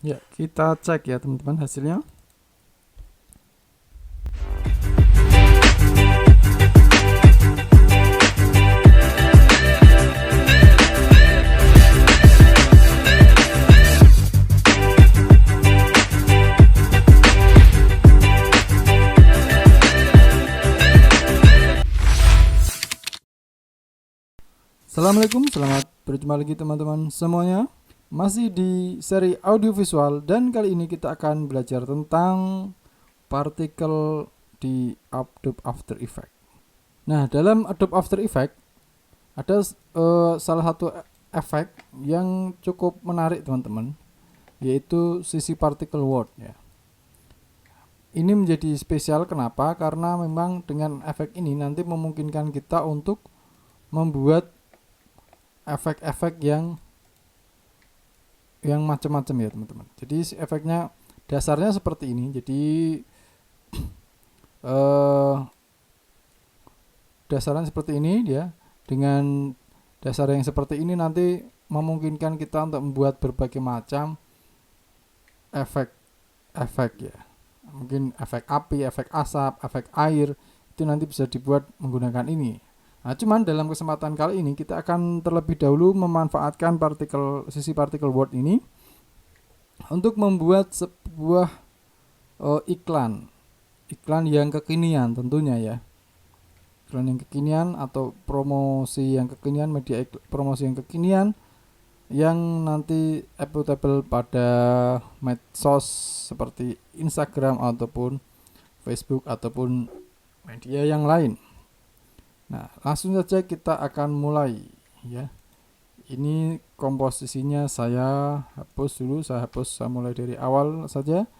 Ya, kita cek ya teman-teman hasilnya. Assalamualaikum, selamat berjumpa lagi teman-teman semuanya. Masih di seri audiovisual dan kali ini kita akan belajar tentang partikel di Adobe After Effects. Nah, dalam Adobe After Effects ada salah satu efek yang cukup menarik teman-teman, yaitu sisi particle world ya. Ini menjadi spesial kenapa? Karena memang dengan efek ini nanti memungkinkan kita untuk membuat efek-efek yang macam-macam ya teman-teman. Jadi efeknya dasarnya seperti ini. Jadi eh, dasarnya seperti ini dia. Dengan dasar yang seperti ini nanti memungkinkan kita untuk membuat berbagai macam efek-efek ya. Mungkin efek api, efek asap, efek air itu nanti bisa dibuat menggunakan ini. Nah, cuman dalam kesempatan kali ini kita akan terlebih dahulu memanfaatkan sisi particle world ini untuk membuat sebuah iklan yang kekinian tentunya ya. Iklan yang kekinian atau promosi yang kekinian, promosi yang kekinian yang nanti applicable pada medsos seperti Instagram ataupun Facebook ataupun media yang lain. Nah, langsung saja kita akan mulai ya. Ini komposisinya saya hapus dulu, saya mulai dari awal saja.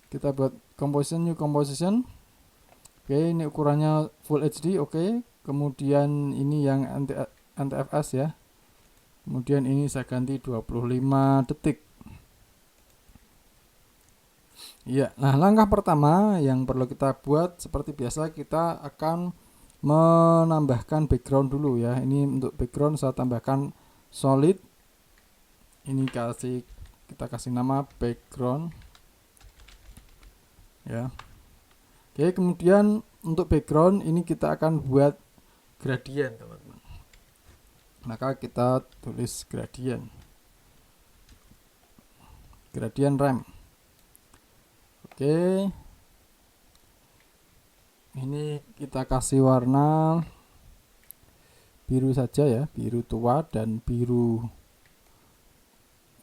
Kita buat new composition. Oke, ini ukurannya Full HD, oke. Kemudian ini yang NTFS ya. Kemudian ini saya ganti 25 detik. Ya, nah langkah pertama yang perlu kita buat seperti biasa kita akan menambahkan background dulu ya. Ini untuk background saya tambahkan solid. Ini kita kasih nama background ya. Oke, kemudian untuk background ini kita akan buat gradient teman-teman. Maka kita tulis gradient rem. Oke, ini kita kasih warna biru saja ya, biru tua dan biru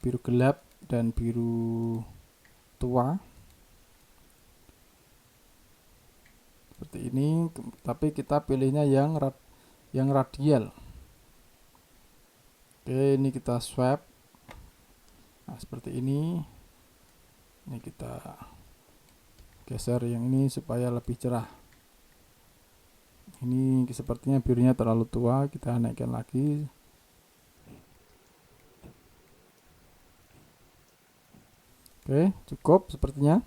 gelap dan biru tua seperti ini, tapi kita pilihnya yang radial. Oke, ini kita swap. Nah, seperti ini. Ini kita geser yang ini supaya lebih cerah. Ini sepertinya birunya terlalu tua, kita naikkan lagi. Oke, cukup sepertinya.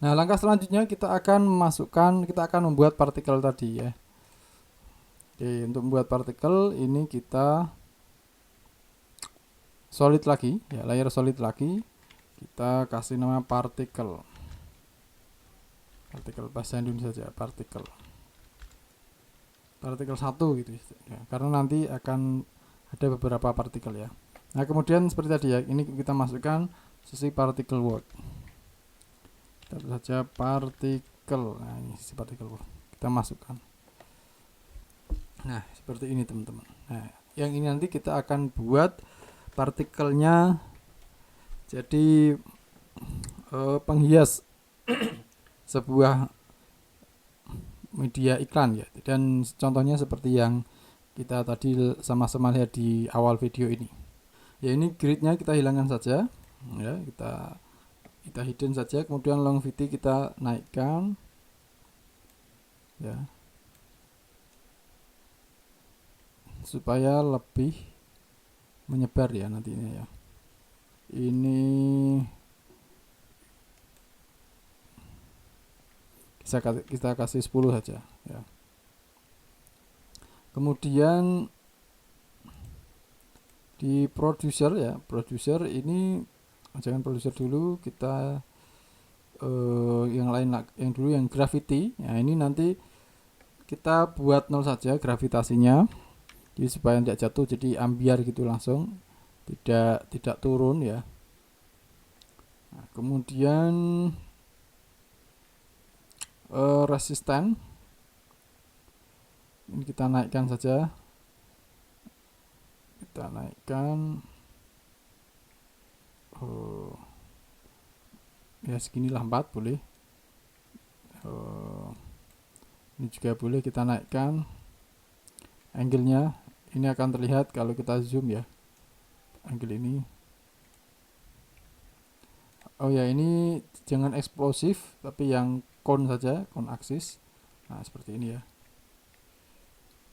Nah, langkah selanjutnya kita akan membuat partikel tadi ya. Oke, untuk membuat partikel ini kita solid lagi ya, layer solid lagi. Kita kasih nama partikel bahasa Indonesia saja, partikel 1 gitu ya, karena nanti akan ada beberapa partikel ya. Nah, kemudian seperti tadi ya, ini kita masukkan sisi particle world. Kita saja partikel. Nah, ini sisi particle world kita masukkan. Nah, seperti ini teman-teman. Nah, yang ini nanti kita akan buat partikelnya jadi penghias sebuah media iklan ya. Dan contohnya seperti yang kita tadi sama-sama lihat di awal video ini. Ya, ini gridnya kita hilangkan saja. Ya, kita hidden saja. Kemudian longevity kita naikkan. Ya. Supaya lebih menyebar ya nantinya ya. Ini kita kasih 10 saja ya. Kemudian di producer ini jangan producer dulu, kita yang lain, yang dulu yang gravity. Nah ini nanti kita buat 0 saja gravitasinya, jadi supaya tidak jatuh, jadi ambiar gitu langsung, tidak turun ya. Nah, kemudian resisten ini kita naikkan saja, kita naikkan ya seginilah 4 boleh. Ini juga boleh kita naikkan angle-nya. Ini akan terlihat kalau kita zoom ya, angle ini. Oh ya, ini jangan eksplosif, tapi yang cone saja, cone aksis. Nah seperti ini ya,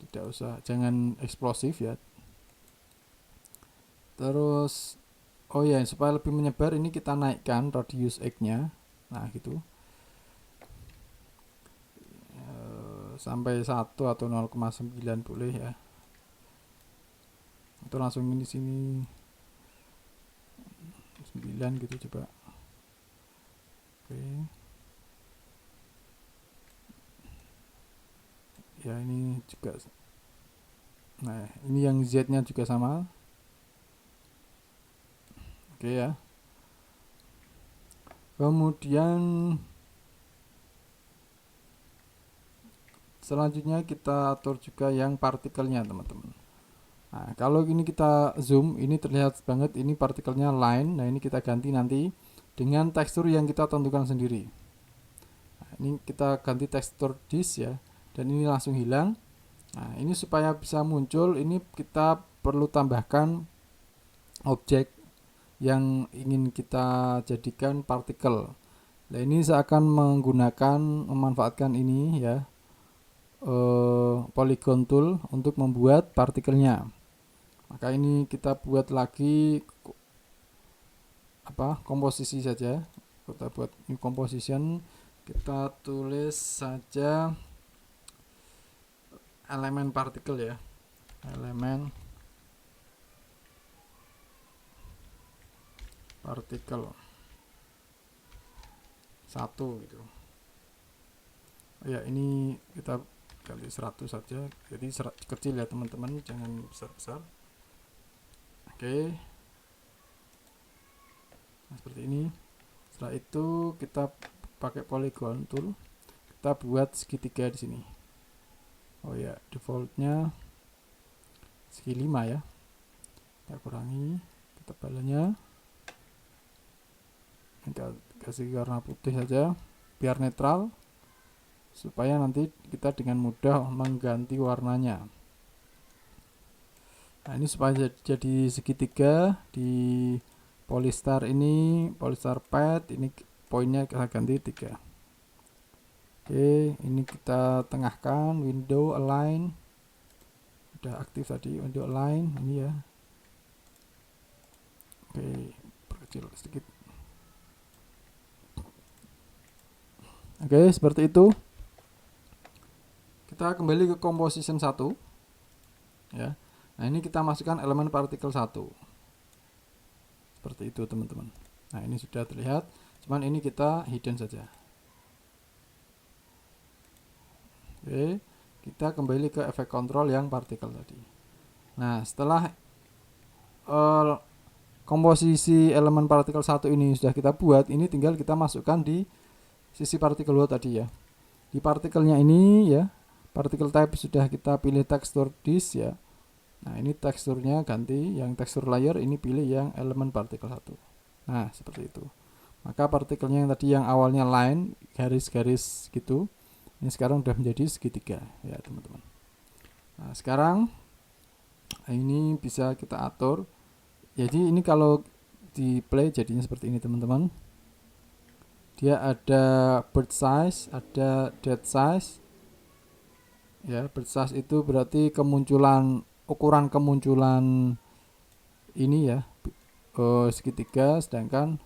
tidak usah, jangan eksplosif ya. Terus oh ya, supaya lebih menyebar ini kita naikkan radius X-nya. Nah gitu, sampai 1 atau 0,9 boleh ya, atau langsung ini sini 9 gitu coba. Oke ya, ini juga. Nah ini yang Z nya juga sama. Oke ya, kemudian selanjutnya kita atur juga yang partikelnya teman-teman. Nah kalau ini kita zoom, ini terlihat banget ini partikelnya line. Nah ini kita ganti nanti dengan tekstur yang kita tentukan sendiri. Nah, ini kita ganti tekstur disk ya, dan ini langsung hilang. Nah ini supaya bisa muncul, ini kita perlu tambahkan objek yang ingin kita jadikan partikel. Nah ini saya akan memanfaatkan ini ya, polygon tool untuk membuat partikelnya. Maka ini kita buat lagi komposisi saja. Kita buat new composition, kita tulis saja elemen partikel ya, elemen partikel 1 gitu. Ya ini kita ganti 100 saja, jadi kecil ya teman-teman, jangan besar-besar. Oke, nah seperti ini. Setelah itu kita pakai polygon tool, kita buat segitiga di sini. Oh ya, defaultnya segi 5 ya, kita kurangi ketebalannya, kita kasih warna putih saja biar netral, supaya nanti kita dengan mudah mengganti warnanya. Nah ini supaya jadi segitiga di polystar ini, polystar pad ini poinnya kita ganti 3. Oke, ini kita tengahkan, window align, udah aktif tadi window align ini ya. Oke, perkecil sedikit. Oke, seperti itu. Kita kembali ke composition 1 ya. Nah ini kita masukkan elemen partikel 1 seperti itu teman-teman. Nah ini sudah terlihat, cuman ini kita hidden saja. Oke, kita kembali ke efek kontrol yang partikel tadi. Nah setelah komposisi elemen partikel 1 ini sudah kita buat, ini tinggal kita masukkan di sisi partikel 2 tadi ya. Di partikelnya ini ya, partikel type sudah kita pilih tekstur disk ya. Nah ini teksturnya ganti yang tekstur layer, ini pilih yang elemen partikel 1. Nah seperti itu. Maka partikelnya yang tadi yang awalnya line, garis-garis gitu, ini sekarang sudah menjadi segitiga ya teman-teman. Nah sekarang ini bisa kita atur. Jadi ini kalau di play jadinya seperti ini teman-teman. Dia ada birth size, ada dead size ya. Birth size itu berarti ukuran kemunculan ini ya, segitiga, sedangkan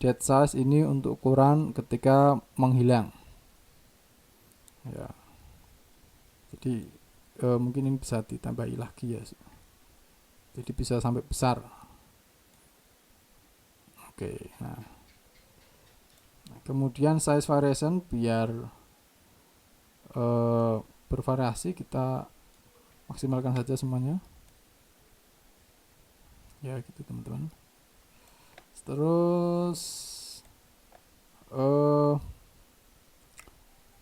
dead size ini untuk ukuran ketika menghilang ya. Jadi mungkin ini bisa ditambahi lagi ya, jadi bisa sampai besar. Oke, nah kemudian size variation biar bervariasi, kita maksimalkan saja semuanya ya, gitu teman-teman. Terus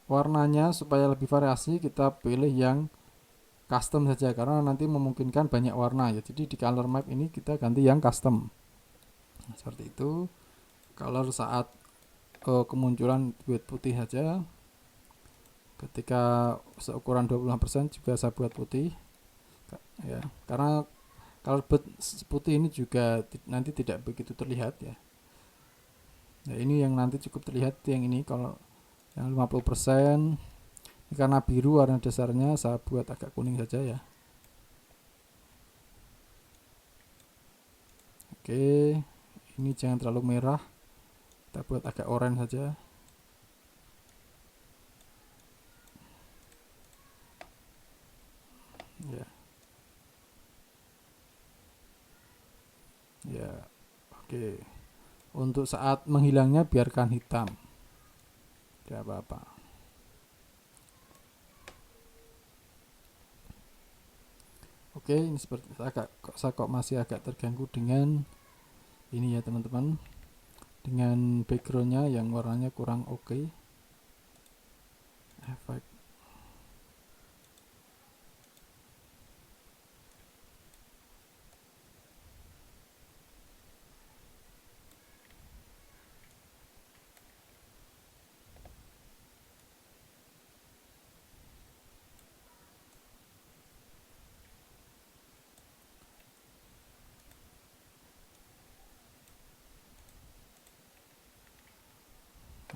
warnanya supaya lebih variasi, kita pilih yang custom saja karena nanti memungkinkan banyak warna ya. Jadi di color map ini kita ganti yang custom. Nah, seperti itu. Color saat kemunculan buat putih saja. Ketika seukuran 25% juga saya buat putih ya, karena color putih ini juga nanti tidak begitu terlihat ya. Nah, ini yang nanti cukup terlihat yang ini. Kalau yang 50% ini karena biru warna dasarnya, saya buat agak kuning saja ya. Oke, ini jangan terlalu merah, kita buat agak oranye saja ya. Ya, oke. Untuk saat menghilangnya biarkan hitam, tidak apa-apa. Oke, ini seperti saya kok masih agak terganggu dengan ini ya teman-teman, dengan backgroundnya yang warnanya kurang oke. Efek.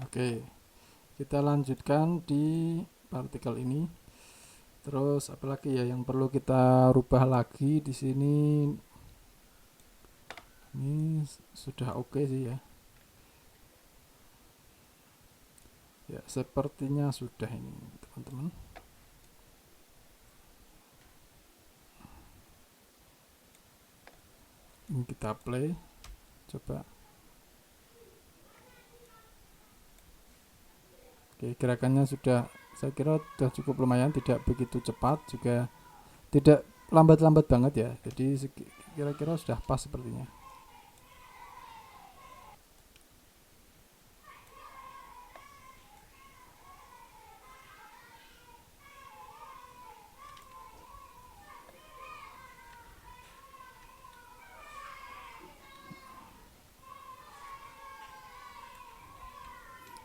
Oke, kita lanjutkan di partikel ini. Terus apalagi ya yang perlu kita rubah lagi di sini? Ini sudah oke sih ya. Ya, sepertinya sudah ini teman-teman. Ini kita play, coba. Oke, gerakannya sudah, saya kira sudah cukup lumayan, tidak begitu cepat juga tidak lambat-lambat banget ya. Jadi kira-kira sudah pas sepertinya.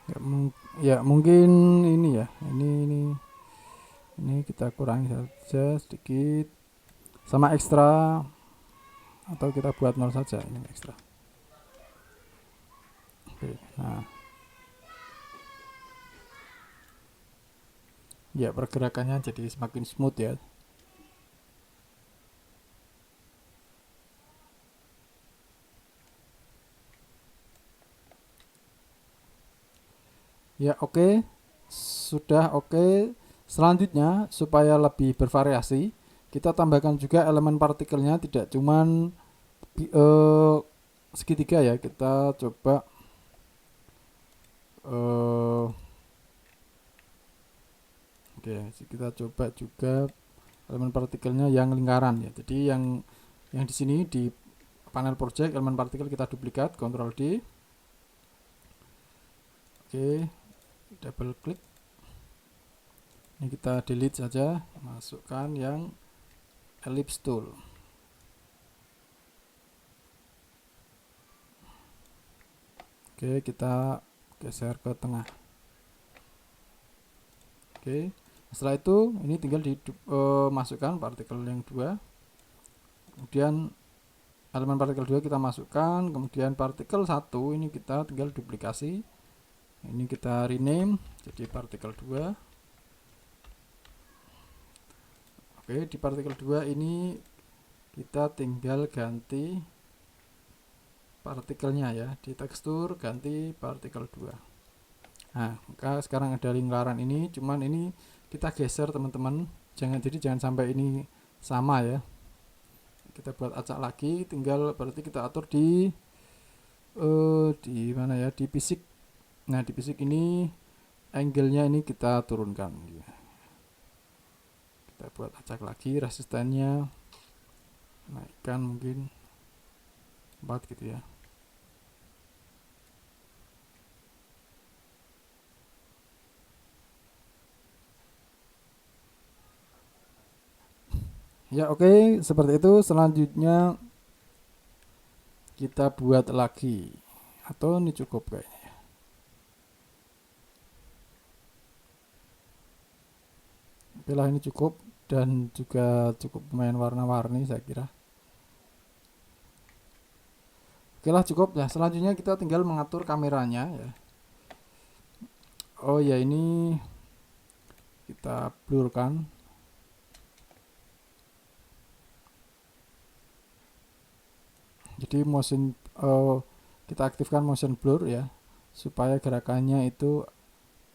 Ya, ya mungkin ini ya, ini kita kurangi saja sedikit, sama ekstra, atau kita buat 0 saja ini ekstra. Oke, nah ya pergerakannya jadi semakin smooth ya. Ya oke, sudah oke. Selanjutnya supaya lebih bervariasi, kita tambahkan juga elemen partikelnya, tidak cuman segitiga ya. Kita coba oke, kita coba juga elemen partikelnya yang lingkaran ya. Jadi yang di sini di panel project elemen partikel kita duplikat, Ctrl D. Oke, double klik. Ini kita delete saja, masukkan yang ellipse tool. Oke, kita geser ke tengah. Oke, setelah itu ini tinggal dimasukkan partikel yang 2. Kemudian elemen partikel 2 kita masukkan, kemudian partikel 1 ini kita tinggal duplikasi. Ini kita rename jadi partikel 2. Oke, di partikel 2 ini kita tinggal ganti partikelnya ya, di tekstur ganti partikel 2. Nah, maka sekarang ada lingkaran ini, cuman ini kita geser teman-teman, jangan sampai ini sama ya. Kita buat acak lagi, tinggal berarti kita atur di di mana ya, di fisik. Nah di fisik ini angle-nya ini kita turunkan, kita buat acak lagi, resistannya naikkan mungkin 4 gitu ya. Ya oke, seperti itu. Selanjutnya kita buat lagi, atau ini cukup kayaknya. Oke lah, ini cukup, dan juga cukup lumayan warna-warni saya kira. Oke lah, cukup ya. Selanjutnya kita tinggal mengatur kameranya ya. Oh ya, ini kita blurkan. Jadi kita aktifkan motion blur ya, supaya gerakannya itu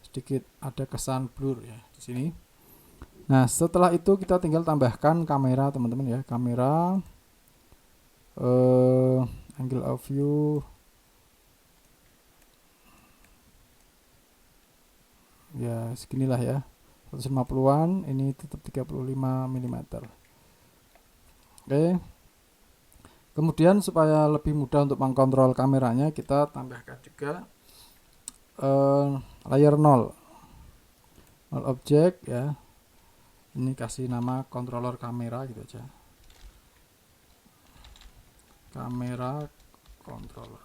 sedikit ada kesan blur ya di sini. Nah setelah itu kita tinggal tambahkan kamera teman-teman ya, kamera angle of view ya seginilah ya, 150-an, ini tetap 35 mm. Oke, kemudian supaya lebih mudah untuk mengkontrol kameranya, kita tambahkan juga layer 0 object ya. Ini kasih nama controller kamera gitu aja, kamera controller.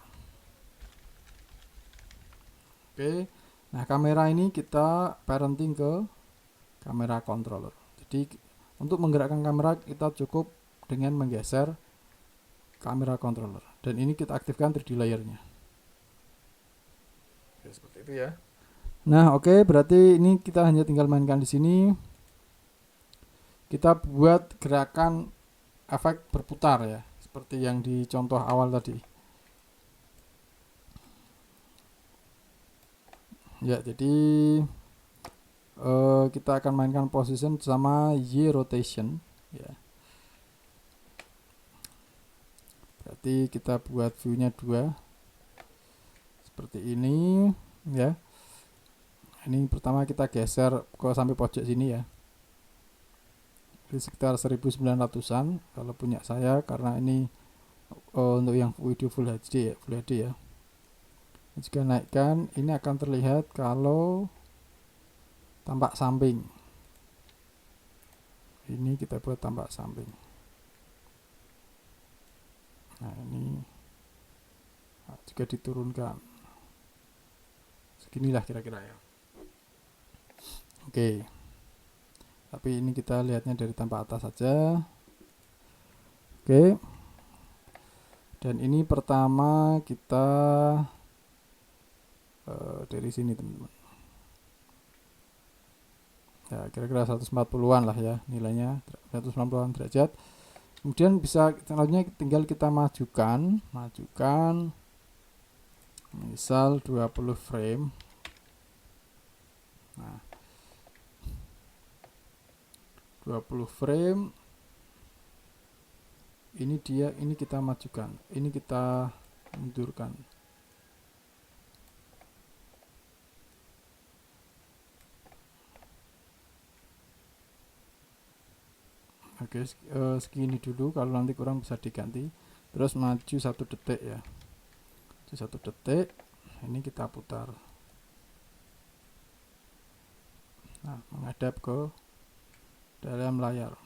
Oke, nah kamera ini kita parenting ke kamera controller. Jadi untuk menggerakkan kamera kita cukup dengan menggeser kamera controller, dan ini kita aktifkan 3D layernya. Oke, seperti itu ya. Nah oke, berarti ini kita hanya tinggal mainkan di sini. Kita buat gerakan efek berputar ya, seperti yang di contoh awal tadi ya. Jadi kita akan mainkan position sama Y rotation ya. Berarti kita buat view nya 2 seperti ini ya. Ini pertama kita geser ke sampai pojok sini ya, di sekitar 1900-an kalau punya saya, karena ini untuk yang video full HD ya. Jika naikkan, ini akan terlihat kalau tampak samping. Ini kita buat tampak samping. Nah ini juga diturunkan seginilah kira-kira ya. Oke, tapi ini kita lihatnya dari tampak atas saja. Oke, dan ini pertama kita dari sini teman-teman ya, kira-kira 140-an lah ya nilainya, 190-an derajat. Kemudian bisa selanjutnya tinggal kita majukan misal 20 frame. Nah 20 frame ini kita majukan, ini kita mundurkan. Oke, segini dulu, kalau nanti kurang bisa diganti. Terus maju 1 detik ya, 1 detik, ini kita putar. Nah menghadap ke dalam layar,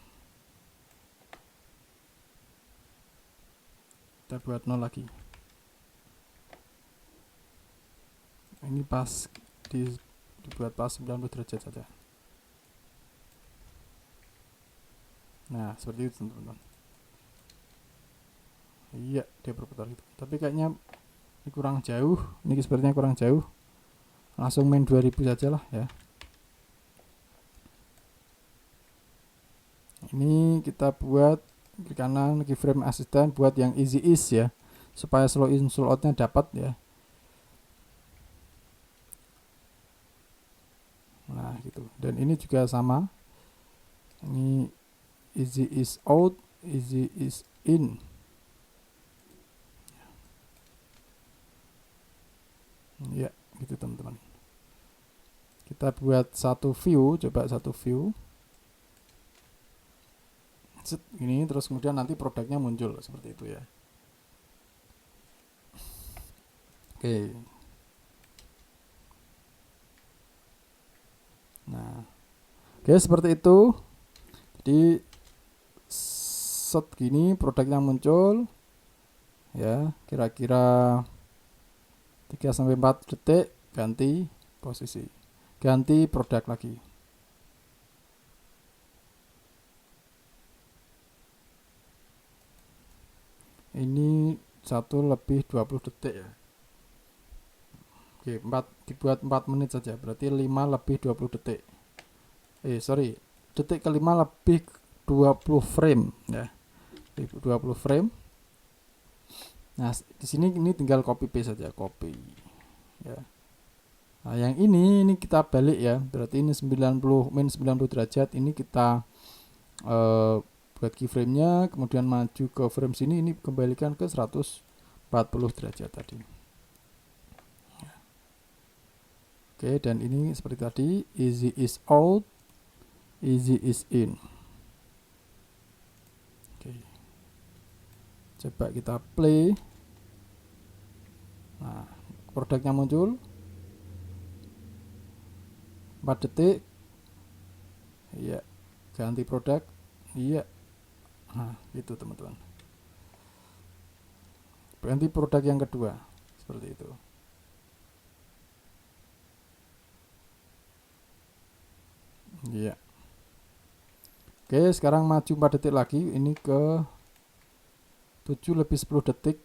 kita buat 0 lagi. Ini pas dibuat pas 90 derajat saja. Nah seperti itu teman-teman. Iya, dia berputar gitu, tapi kayaknya ini kurang jauh, ini sepertinya kurang jauh. Langsung main 2000 saja lah ya. Ini kita buat kiri kanan keyframe assistant buat yang easy ease ya, supaya slow in slow outnya dapat ya. Nah gitu, dan ini juga sama, ini easy is out, easy is in. Kita buat satu view, coba satu view. Set, ini terus kemudian nanti produknya muncul seperti itu ya. Oke. Nah, oke seperti itu. Jadi set gini produknya muncul ya, kira-kira 3 sampai 4 detik ganti posisi. Ganti produk lagi. Ini 1 lebih 20 detik ya. Oke, 4 dibuat 4 menit saja, berarti 5 lebih 20 detik. Detik kelima lebih 20 frame ya. 20 frame. Nah, di sini ini tinggal copy paste saja, copy. Ya. Nah, yang ini kita balik ya. Berarti ini 90 derajat, ini kita buat keyframe-nya, kemudian maju ke frame sini, ini kembalikan ke 140 derajat tadi. Oke, dan ini seperti tadi, easy is out, easy is in. Oke. Coba kita play. Nah, produknya muncul 4 detik. Iya, ganti produk. Iya. Nah, itu teman-teman. Ganti produk yang kedua. Seperti itu. Iya. Oke, sekarang maju 4 detik lagi. Ini ke 7 lebih 10 detik.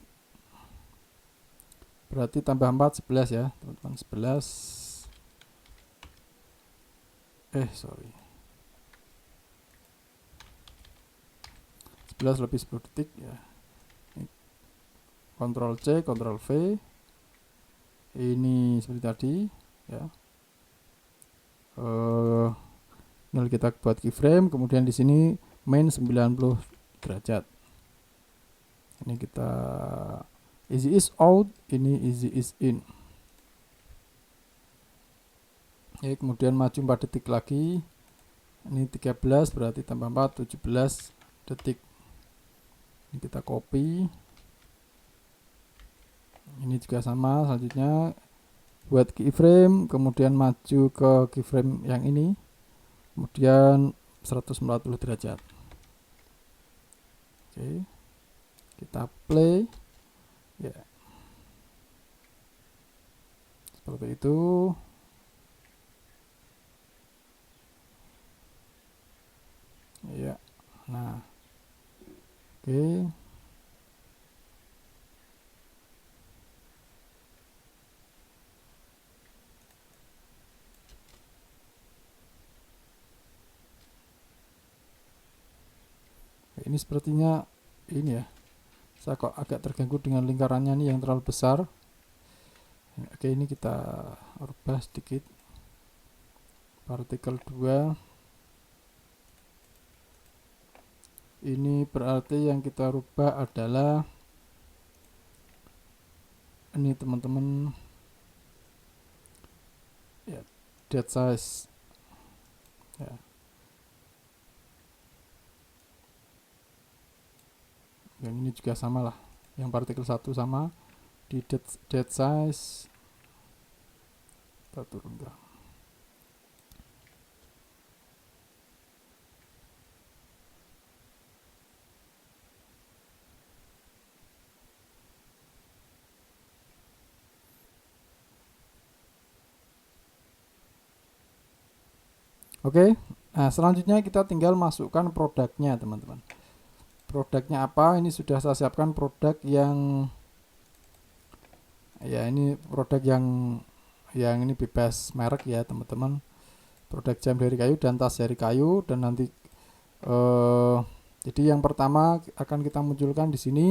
Berarti tambah 4, 11 ya, teman-teman. 11. Sorry. 11 lebih 10 detik ya. Ctrl C, Ctrl V. Ini seperti tadi ya. Tinggal kita buat keyframe, kemudian di sini main 90 derajat. Ini kita easy is out, ini easy is in. Ya, kemudian maju 4 detik lagi. Ini 13 berarti tambah 4, 17 detik. Ini kita copy. Ini juga sama, selanjutnya buat keyframe, kemudian maju ke keyframe yang ini, kemudian 140 derajat. Oke, kita play ya, seperti itu. Ya, nah, oke. Ini sepertinya ini ya, saya kok agak terganggu dengan lingkarannya nih yang terlalu besar. Oke, ini kita rubah sedikit. Partikel 2. Ini berarti yang kita rubah adalah ini teman-teman ya, date size ya. Yang ini juga sama lah, yang partikel 1 sama di date size. Kita turunkan. Oke, nah selanjutnya kita tinggal masukkan produknya teman-teman. Produknya apa? Ini sudah saya siapkan produk yang ya, ini produk yang ini bebas merek ya teman-teman. Produk jam dari kayu dan tas dari kayu, dan nanti jadi yang pertama akan kita munculkan di sini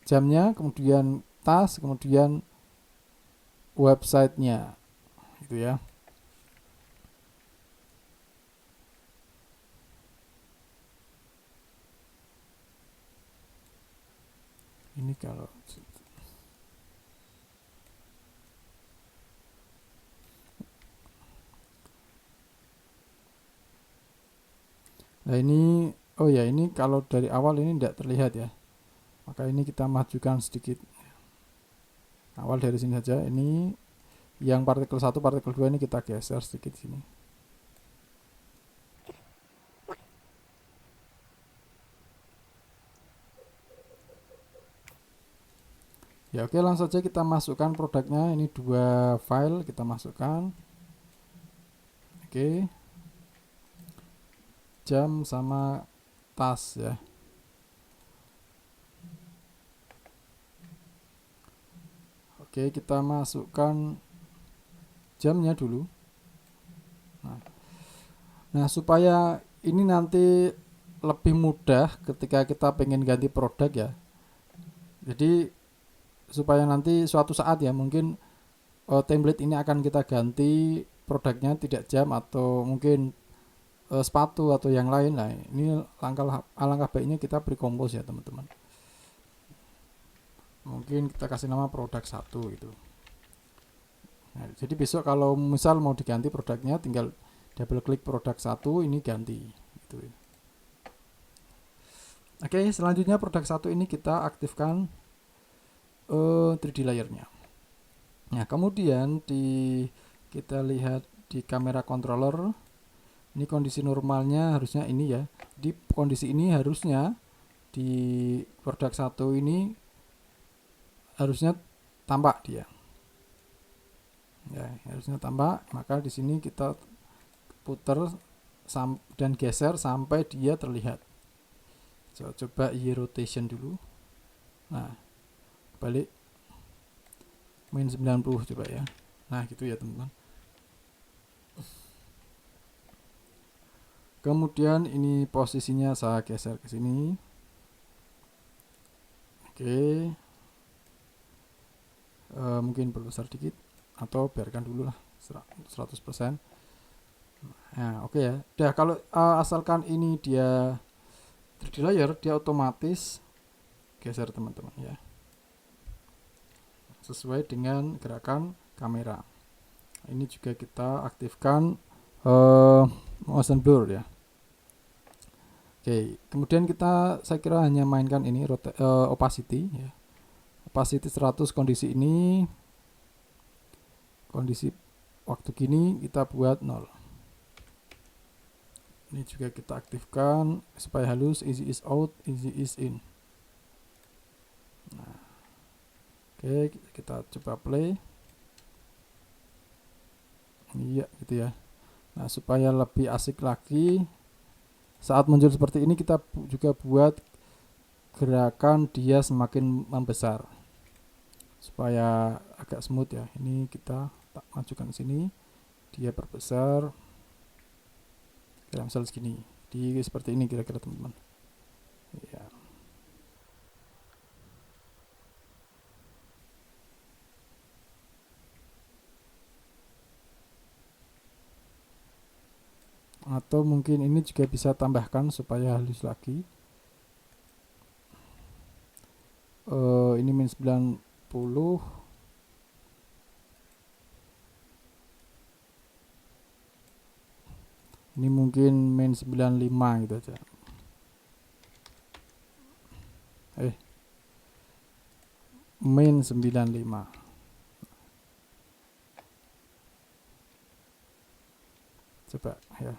jamnya, kemudian tas, kemudian websitenya gitu ya. Ini kalau Nah ini, oh ya, ini kalau dari awal ini tidak terlihat ya, maka ini kita majukan sedikit. Awal dari sini saja. Ini yang partikel 1, partikel 2 ini kita geser sedikit sini. Ya oke, langsung saja kita masukkan produknya. Ini 2 file kita masukkan. Oke, jam sama tas ya. Oke, kita masukkan jamnya dulu. Nah, supaya ini nanti lebih mudah ketika kita pengen ganti produk ya. Jadi supaya nanti suatu saat ya mungkin template ini akan kita ganti produknya tidak jam atau mungkin sepatu atau yang lain. Nah, ini alangkah baiknya kita pre-compose ya teman-teman. Mungkin kita kasih nama produk 1 gitu. Nah, jadi besok kalau misal mau diganti produknya tinggal double klik produk 1 ini ganti gitu. Oke, selanjutnya produk 1 ini kita aktifkan 3D layernya. Nah, kemudian kita lihat di kamera controller. Ini kondisi normalnya harusnya ini ya. Di kondisi ini harusnya di produk 1 ini harusnya tampak dia. Ya, harusnya tampak. Maka di sini kita putar dan geser sampai dia terlihat. Coba Y rotation dulu. Nah, balik min 90 coba ya. Nah, gitu ya teman-teman. Kemudian ini posisinya saya geser ke sini. Oke. Mungkin perbesar dikit atau biarkan dulu lah 100%. Nah, oke ya. Udah, kalau asalkan ini dia 3D layer, dia otomatis geser teman-teman ya. Sesuai dengan gerakan kamera. Ini juga kita aktifkan motion blur ya. Oke, kemudian saya kira hanya mainkan ini opacity ya. Opacity 100 kondisi ini, kondisi waktu gini kita buat 0. Ini juga kita aktifkan supaya halus, easy is out, easy is in. Nah, oke, kita coba play. Iya gitu ya. Nah, supaya lebih asik lagi, saat muncul seperti ini kita juga buat gerakan dia semakin membesar supaya agak smooth ya. Ini kita majukan sini, dia perbesar kira misal segini. Jadi seperti ini kira-kira teman-teman ya. Atau mungkin ini juga bisa tambahkan supaya halus lagi. Ini min 90. Ini mungkin min 95 gitu aja. Min 95. Coba ya.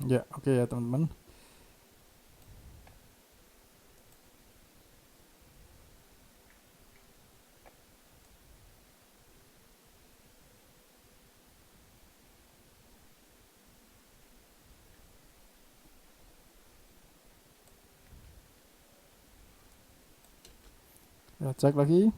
Ya, oke ya teman-teman. Ya, cek lagi.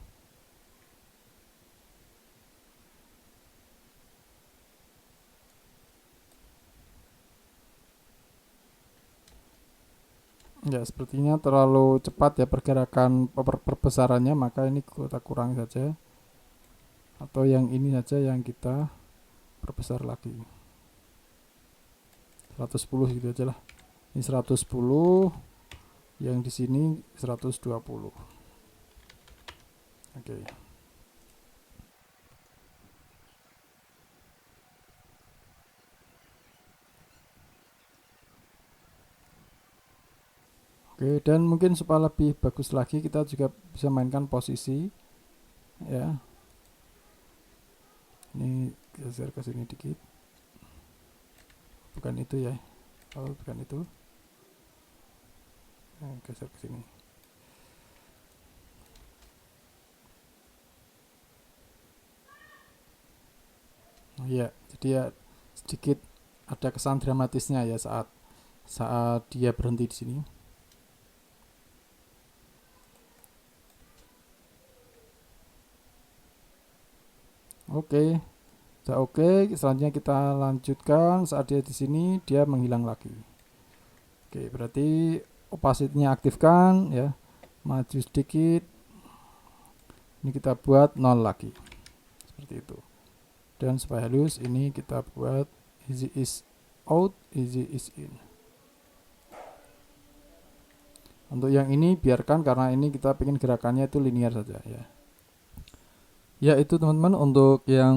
Ya, sepertinya terlalu cepat ya pergerakan perbesarannya, maka ini kita kurangi saja. Atau yang ini saja yang kita perbesar lagi. 110 gitu aja lah. Ini 110, yang di sini 120. Oke. Oke, dan mungkin supaya lebih bagus lagi kita juga bisa mainkan posisi ya. Ini geser ke sini dikit. Bukan itu ya. Oh, bukan itu. Geser ke sini. Oh, iya, jadi ya sedikit ada kesan dramatisnya ya saat saat dia berhenti di sini. Oke, sudah oke. Selanjutnya kita lanjutkan saat dia di sini dia menghilang lagi. Oke, berarti opacity-nya aktifkan ya. Maju sedikit. Ini kita buat 0 lagi. Seperti itu. Dan supaya halus ini kita buat easy is out, easy is in. Untuk yang ini biarkan karena ini kita ingin gerakannya itu linear saja ya. Ya itu teman-teman untuk yang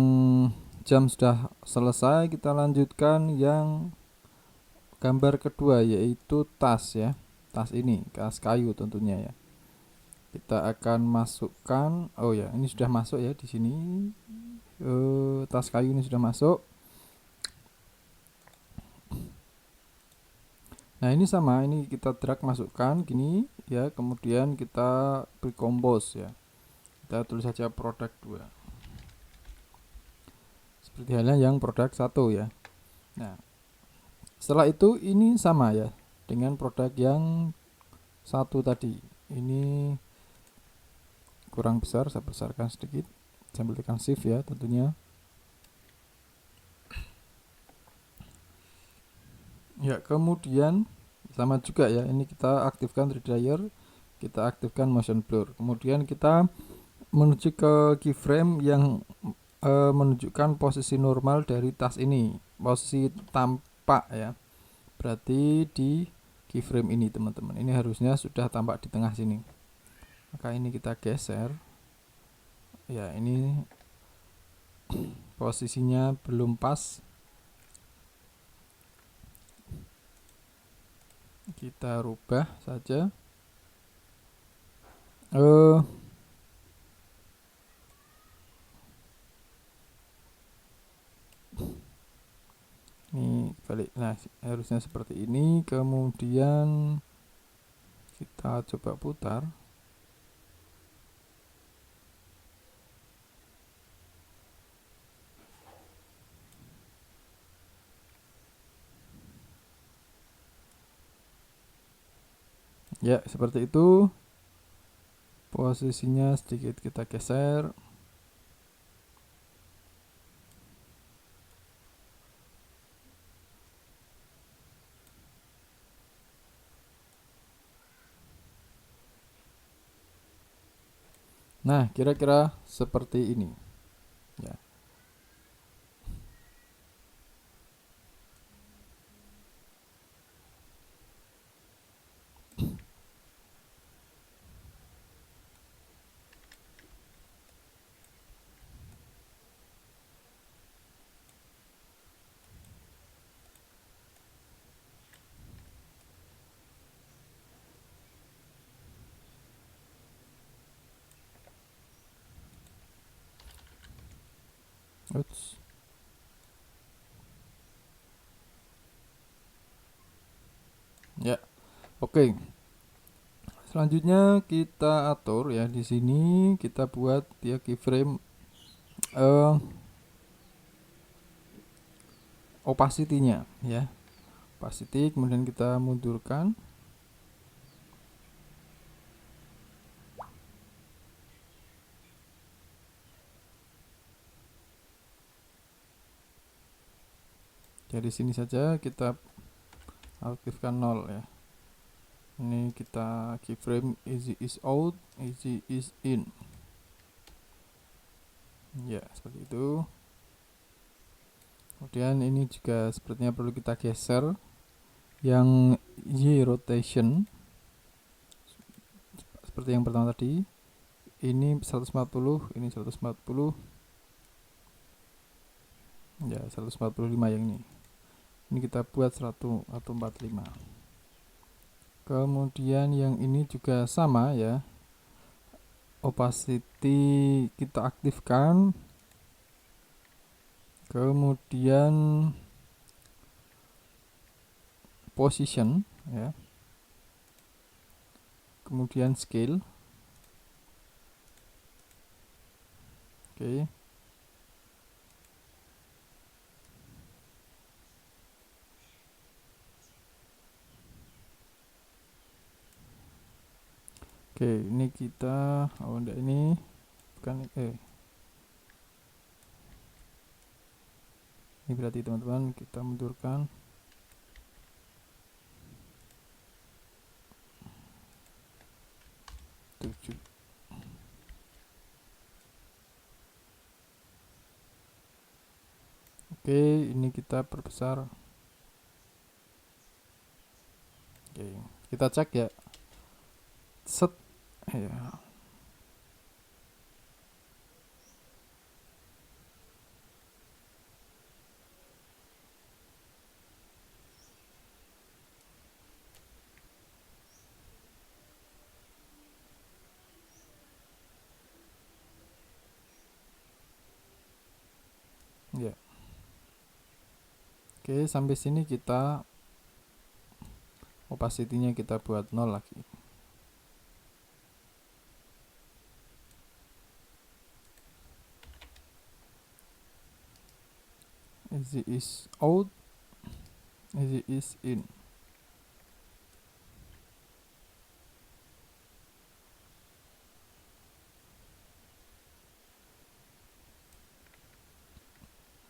jam sudah selesai, kita lanjutkan yang gambar kedua yaitu tas ya. Tas ini, tas kayu tentunya ya. Kita akan masukkan, oh ya ini sudah masuk ya di sini. Tas kayu ini sudah masuk. Nah ini sama, ini kita drag masukkan gini ya, kemudian kita pre-compose ya. Kita tulis saja produk 2. Seperti halnya yang produk 1 ya. Nah, setelah itu ini sama ya dengan produk yang 1 tadi. Ini kurang besar, saya besarkan sedikit. Sambil tekan shift ya tentunya. Ya, kemudian sama juga ya, ini kita aktifkan redryer, kita aktifkan motion blur. Kemudian kita menuju ke keyframe yang menunjukkan posisi normal dari tas ini, posisi tampak ya. Berarti di keyframe ini teman-teman, ini harusnya sudah tampak di tengah sini. Maka ini kita geser. Ya, ini posisinya belum pas. Kita rubah saja. Ini balik. Nah, harusnya seperti ini. Kemudian kita coba putar. Ya, seperti itu. Posisinya sedikit kita geser. Nah, kira-kira seperti ini. Ya. Ups. Ya. Oke. Selanjutnya kita atur ya, di sini kita buat dia keyframe opacity-nya ya. Opacity, kemudian kita mundurkan. Dari sini saja kita aktifkan 0 ya. Ini kita keyframe easy is out, easy is in. Ya, seperti itu. Kemudian ini juga sepertinya perlu kita geser yang Y rotation seperti yang pertama tadi. Ini 140, ini 140. Ya, 145 yang ini. Ini kita buat 100 atau 45. Kemudian yang ini juga sama ya, opacity kita aktifkan, kemudian position ya, kemudian scale. Oke. Oke, ini kita enggak, ini bukan ini berarti teman-teman kita mundurkan. Oke, ini kita perbesar. Oke, kita cek ya. Set ya. Ya. Oke, sampai sini kita opacity-nya kita buat 0 lagi. Easy is out, easy is in.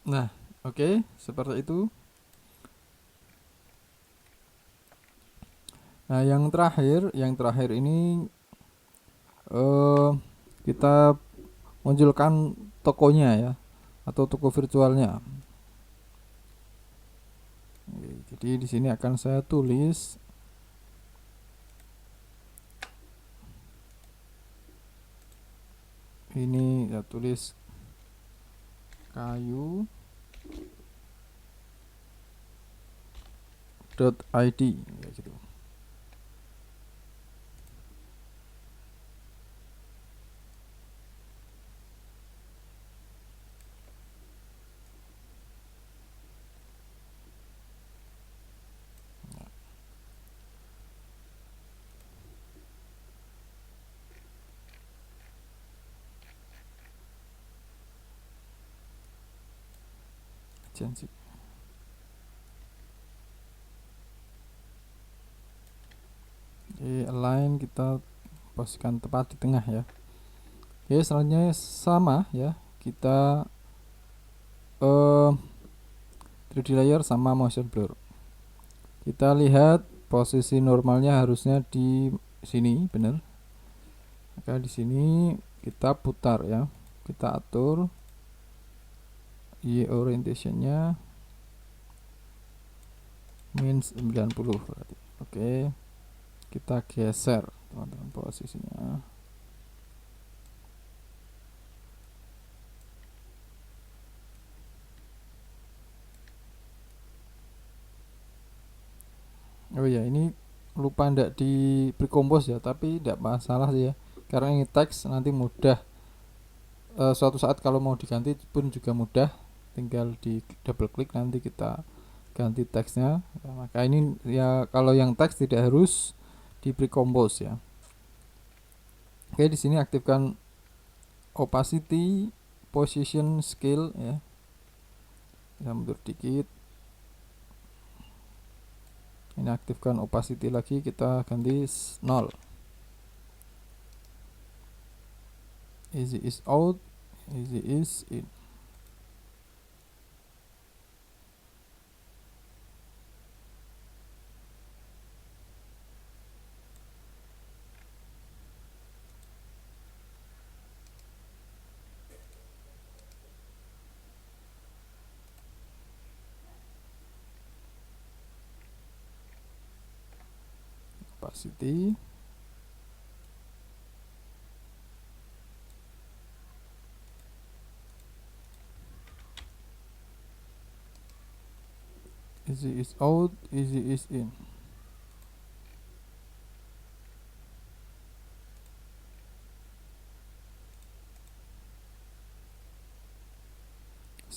Nah, oke, seperti itu. Nah, yang terakhir ini kita munculkan tokonya ya, atau toko virtualnya. Oke, jadi di sini akan saya tulis ini, ya tulis kayu .id ya gitu. Janji. Jadi align kita posisikan tepat di tengah ya. Oke, selanjutnya sama ya, kita 3D layer sama motion blur. Kita lihat posisi normalnya harusnya di sini, bener. Maka di sini kita putar ya, kita atur Y orientationnya min 90 berarti. Oke, kita geser teman-teman posisinya. Oh ya, ini lupa ndak di pre-compose ya, tapi ndak masalah sih ya, karena ini teks nanti mudah, suatu saat kalau mau diganti pun juga mudah, tinggal di double klik nanti kita ganti teksnya. Nah, maka ini ya, kalau yang teks tidak harus di pre-compose ya. Oke, di sini aktifkan opacity, position, scale ya. Kita mundur dikit. Ini aktifkan opacity lagi, kita ganti 0. Easy is out, easy is in. Opacity, easy is out, easy is in.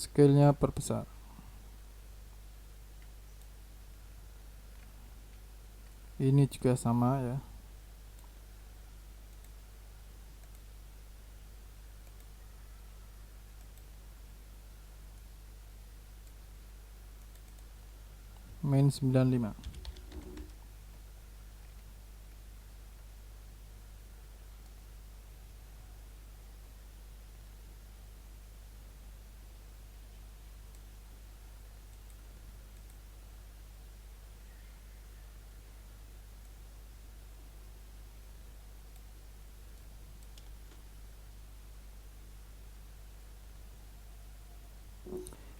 scale-nya perbesar. Ini juga sama ya. Main 95.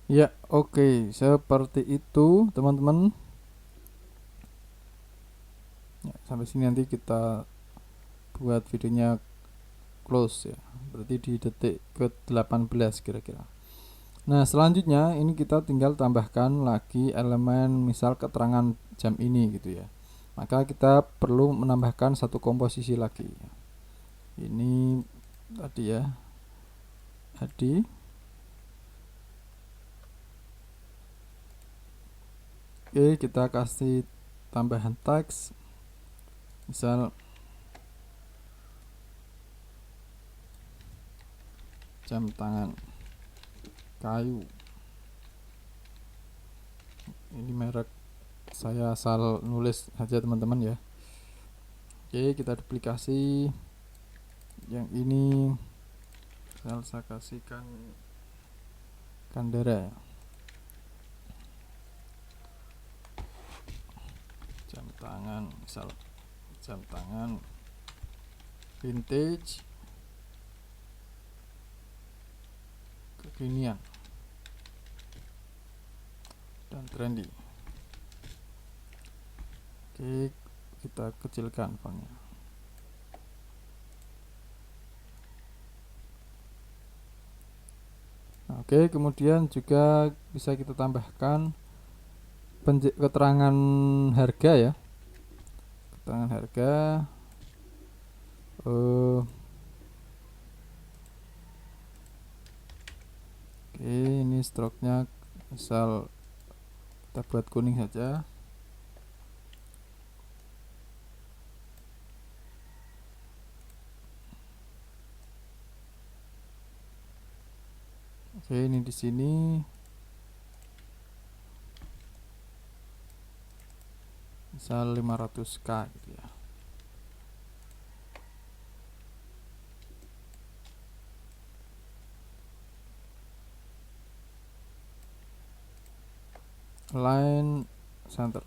Ya, oke, seperti itu teman-teman. Ya, sampai sini nanti kita buat videonya close ya. Berarti di detik ke 18 kira-kira. Nah, selanjutnya ini kita tinggal tambahkan lagi elemen misal keterangan jam ini gitu ya. Maka kita perlu menambahkan satu komposisi lagi. Ini tadi ya. Tadi. Oke, kita kasih tambahan teks. Misal jam tangan kayu. Ini merek, saya asal nulis aja teman-teman ya. Oke, kita duplikasi. Yang ini saya kasihkan Kandera. Jam tangan, misal jam tangan vintage kekinian dan trendy. Oke, kita kecilkan fontnya. Oke, kemudian juga bisa kita tambahkan keterangan harga ya. Keterangan harga. Oke, ini stroke-nya misal kita buat kuning saja. Oke, ini di sini misal 500k gitu ya. Line center.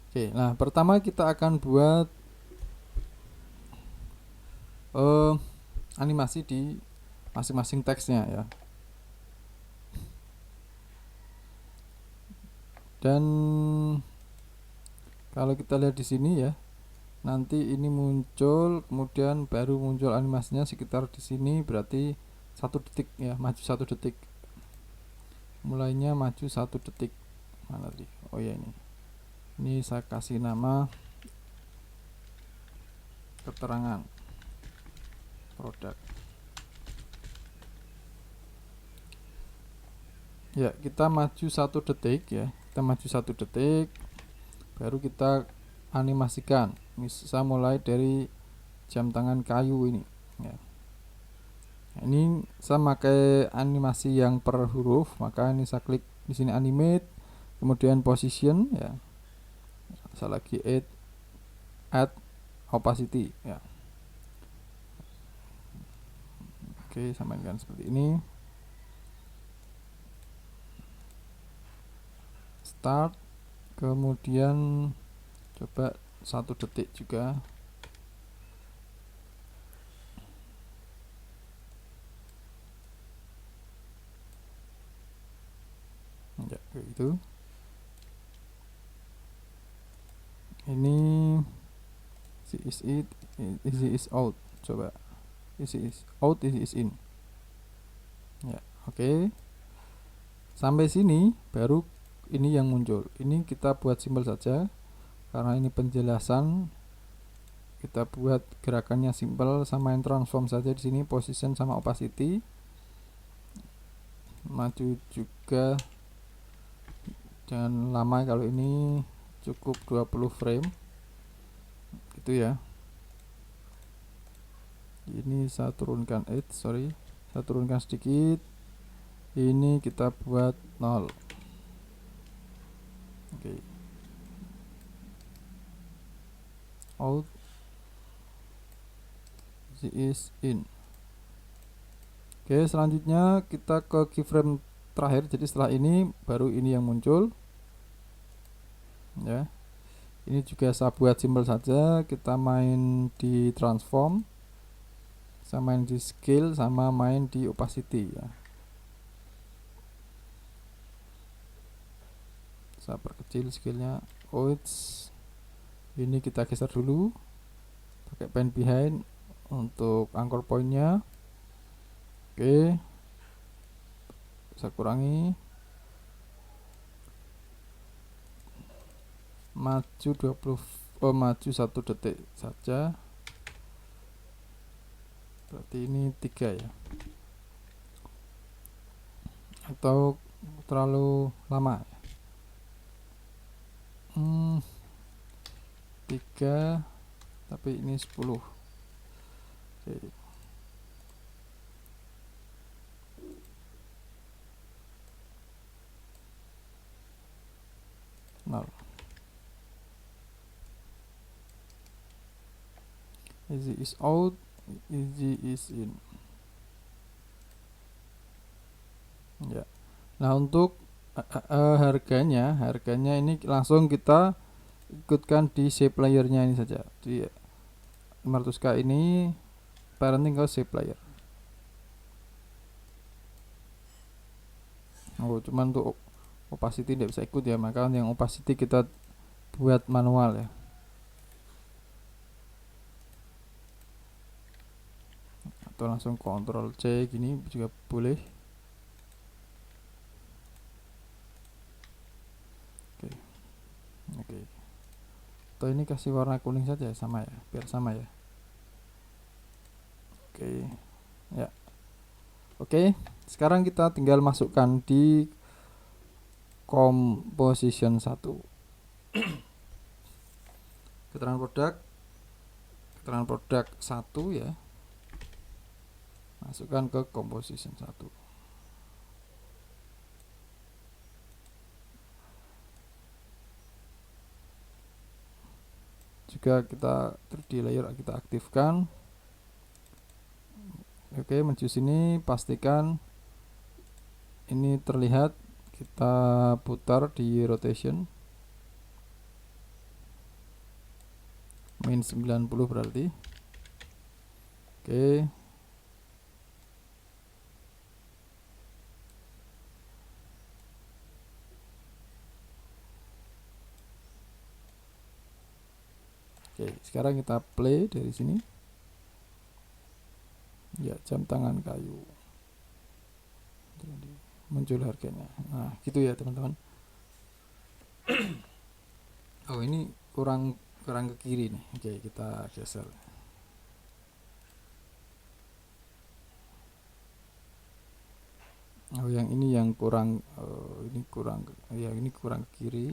Oke, nah pertama kita akan buat animasi di masing-masing teksnya ya. Dan kalau kita lihat di sini ya, nanti ini muncul, kemudian baru muncul animasinya sekitar di sini, berarti 1 detik ya, maju 1 detik. Mulainya maju 1 detik. Mana tadi? Oh ya ini saya kasih nama keterangan produk. Ya, kita maju 1 detik ya. Kita maju 1 detik, baru kita animasikan. Bisa mulai dari jam tangan kayu ini ya. Nah, ini saya pakai animasi yang per huruf, maka ini saya klik di sini animate, kemudian position ya. Saya lagi add opacity ya. Oke, samakan seperti ini. Start, kemudian coba 1 detik juga. Ya, kayak gitu. Ini is it, is out. Coba is out, is in. Ya, oke. Sampai sini baru ini yang muncul. Ini kita buat simbol saja karena ini penjelasan kita buat gerakannya simple, samain transform saja di sini, position sama opacity. Maju juga, jangan lama, kalau ini cukup 20 frame gitu ya. Ini saya turunkan saya turunkan sedikit. Ini kita buat 0. Oke. Out is in. Oke, selanjutnya kita ke keyframe terakhir. Jadi setelah ini baru ini yang muncul ya. Ini juga saya buat simple saja, kita main di transform, sama main di scale, sama main di opacity ya. Saya perkecil scale-nya. Ini kita geser dulu pakai pen behind untuk anchor point-nya. Oke, saya kurangi, maju 1 detik saja, berarti ini 3 ya, atau terlalu lama ya? 3, tapi ini 10. Oke. Nol. Easy is out, easy is in ya. Nah, untuk harganya ini langsung kita ikutkan di shape layernya ini saja, di 500k ini parenting ke shape layer. Cuman untuk opacity tidak bisa ikut ya, maka yang opacity kita buat manual ya. Atau langsung Ctrl C gini juga boleh. Oke. Atau ini kasih warna kuning saja sama ya, biar sama ya. Oke. Ya. Oke, sekarang kita tinggal masukkan di composition 1. keterangan produk 1 ya, masukkan ke composition 1. Juga kita 3D layer kita aktifkan. Oke, menuju sini pastikan ini terlihat, kita putar di rotation min 90 berarti. Oke. Oke, sekarang kita play dari sini. Ya, jam tangan kayu. Jadi muncul harganya. Nah, gitu ya teman-teman. Oh, ini kurang ke kiri nih. Oke, kita geser. Oh, yang ini yang kurang, ini kurang ya, ini kurang ke kiri.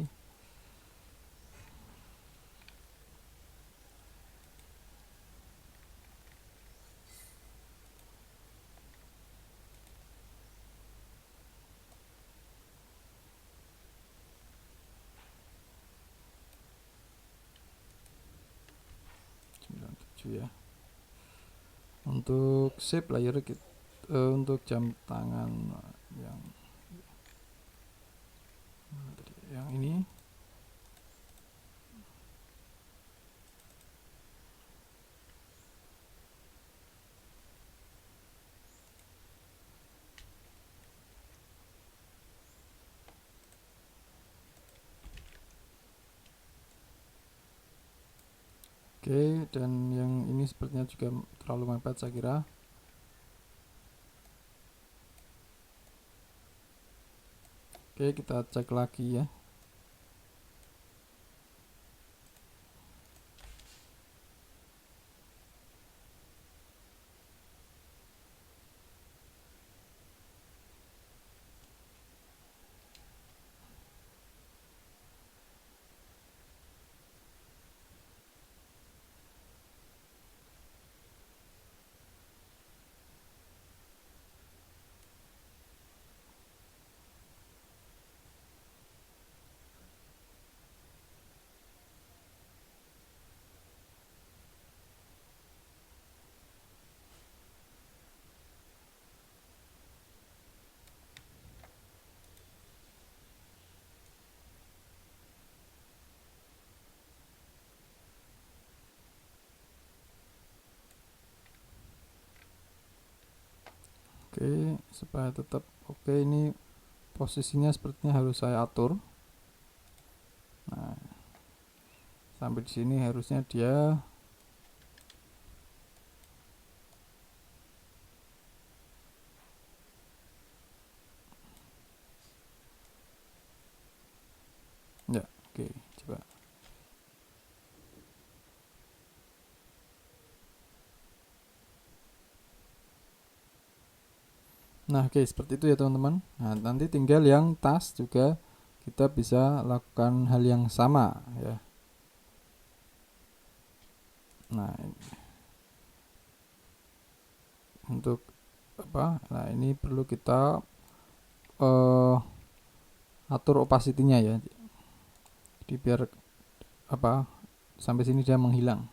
Ya. Untuk shape layer kita, untuk jam tangan yang ini oke, dan yang ini sepertinya juga terlalu mepet saya kira. Oke, kita cek lagi ya. Oke, supaya tetap oke, ini posisinya sepertinya harus saya atur. Nah, sampai di sini harusnya dia ya. Oke, coba. Nah, oke, seperti itu ya teman-teman. Nah, nanti tinggal yang tas juga kita bisa lakukan hal yang sama ya. Nah, untuk apa? Nah, ini perlu kita atur opacity-nya ya. Jadi biar apa? Sampai sini dia menghilang.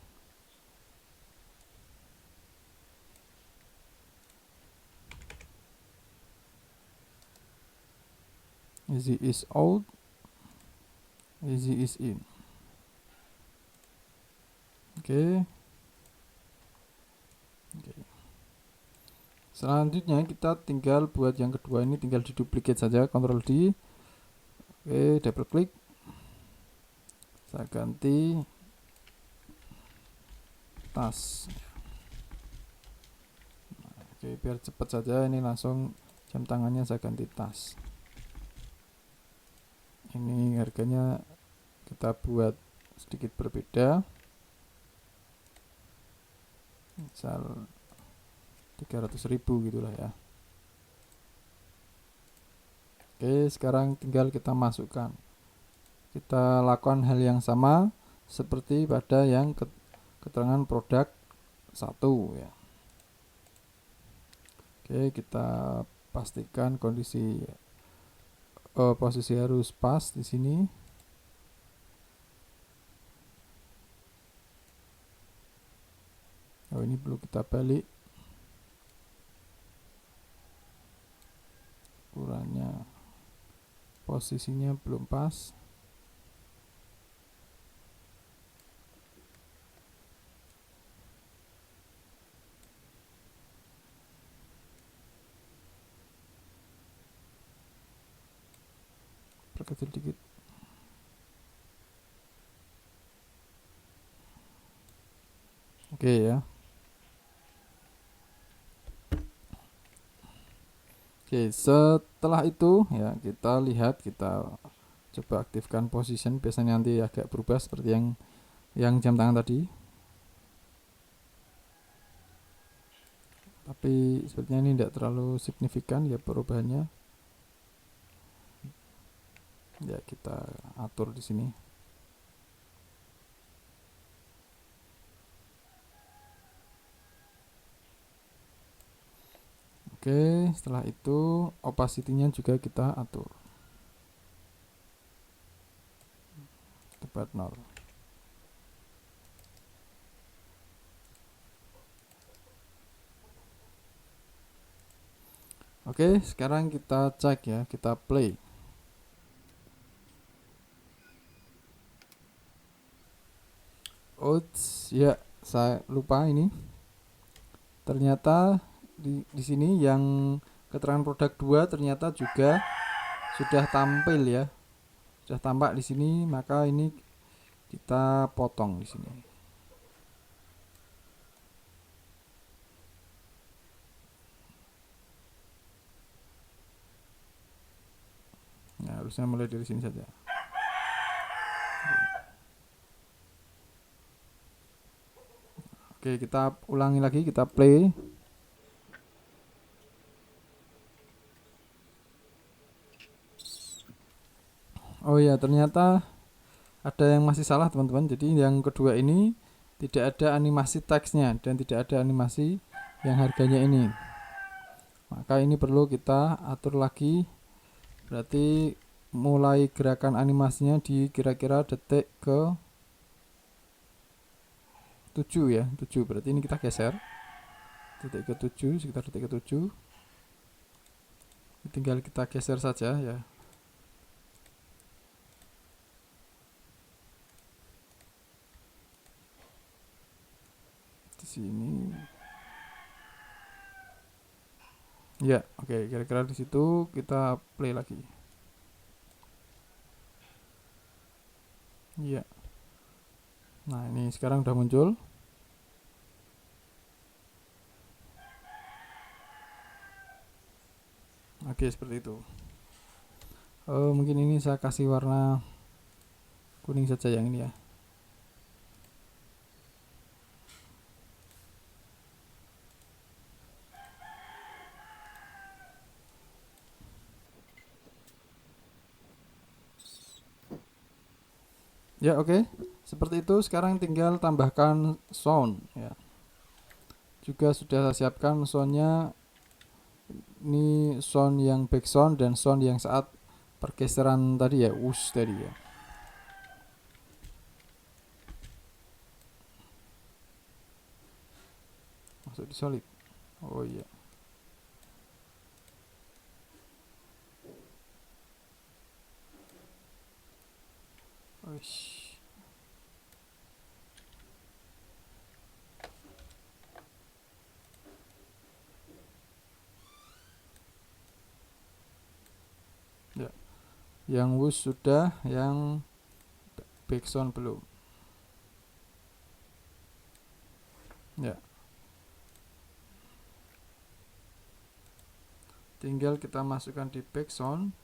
Easy is out, easy is in. Oke. Selanjutnya kita tinggal buat yang kedua ini, tinggal diduplicate saja, Ctrl D. Oke, double klik. Saya ganti tas. Oke, biar cepat saja, ini langsung jam tangannya saya ganti tas. Ini harganya kita buat sedikit berbeda, misal 300.000 gitulah ya. Oke, sekarang tinggal kita masukkan, kita lakukan hal yang sama seperti pada yang keterangan produk 1 ya. Oke, kita pastikan kondisi posisi harus pas di sini. Oh, ini perlu kita balik ukurannya, posisinya belum pas. Perkecil dikit. Oke ya. Oke, setelah itu ya kita lihat, kita coba aktifkan position, biasanya nanti agak berubah seperti yang jam tangan tadi. Tapi sepertinya ini tidak terlalu signifikan ya perubahannya. Ya, kita atur di sini. Oke, setelah itu opacity-nya juga kita atur. Tepat 0. Oke, sekarang kita cek ya, kita play. Oops, ya saya lupa ini. Ternyata di sini yang keterangan produk 2 ternyata juga sudah tampil ya. Sudah tampak di sini, maka ini kita potong di sini. Nah, harusnya mulai dari sini saja. Oke, kita ulangi lagi, kita play. Oh ya, ternyata ada yang masih salah teman-teman. Jadi yang kedua ini tidak ada animasi teksnya dan tidak ada animasi yang harganya ini. Maka ini perlu kita atur lagi. Berarti mulai gerakan animasinya di kira-kira detik ke 7 ya, 7. Berarti ini kita geser detik ke 7, sekitar detik ke 7. Tinggal kita geser saja ya. Di sini. Ya, oke, kira-kira di situ kita play lagi. Iya. Nah, ini sekarang udah muncul. Oke, seperti itu. Mungkin ini saya kasih warna kuning saja yang ini ya. Ya, oke. Seperti itu. Sekarang tinggal tambahkan sound ya. Juga sudah saya siapkan soundnya. Ini sound yang back sound dan sound yang saat pergeseran tadi ya, wush tadi ya. Masuk di solid. Oh iya. Uish. Ya. Yang wush sudah, yang back sound belum. Ya. Tinggal kita masukkan di back sound.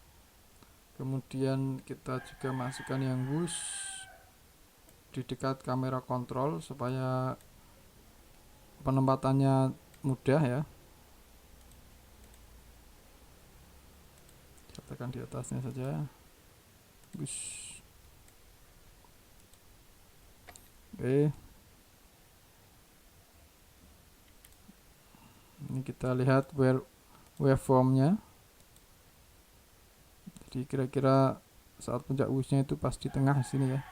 Kemudian kita juga masukkan yang wush di dekat kamera kontrol supaya penempatannya mudah ya. Tekan di atasnya saja. Wush. Oke. Ini kita lihat waveformnya. Jadi kira-kira saat puncak wushnya itu pas di tengah sini ya.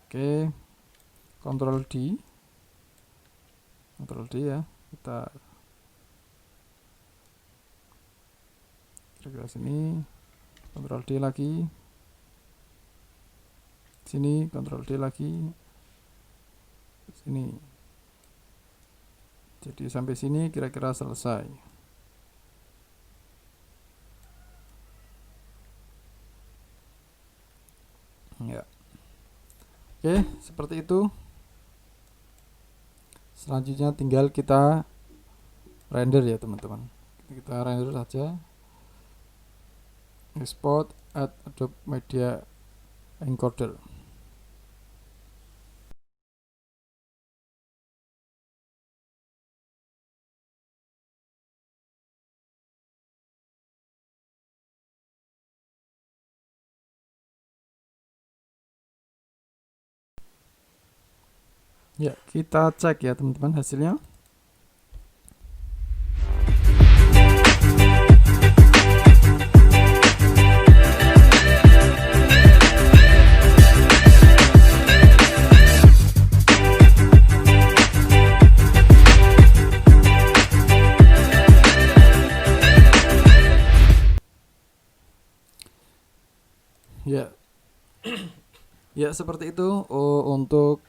Oke. Ctrl D ya. Kita kira-kira sini. Ctrl D lagi. Sini Ctrl D lagi. Sini. Jadi sampai sini kira-kira selesai. Ya. Oke, seperti itu. Selanjutnya tinggal kita render ya teman-teman. Kita render saja. Export at Adobe Media Encoder. Ya, kita cek ya teman-teman hasilnya. Ya. Ya, seperti itu. Untuk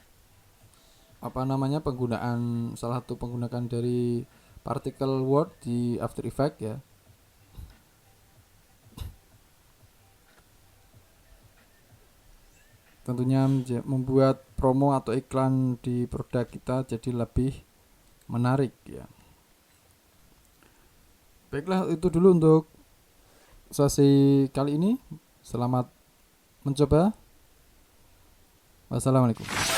apa namanya penggunaan salah satu penggunaan dari particle word di After Effects ya. Tentunya membuat promo atau iklan di produk kita jadi lebih menarik ya. Baiklah, itu dulu untuk sesi kali ini. Selamat mencoba. Wassalamualaikum.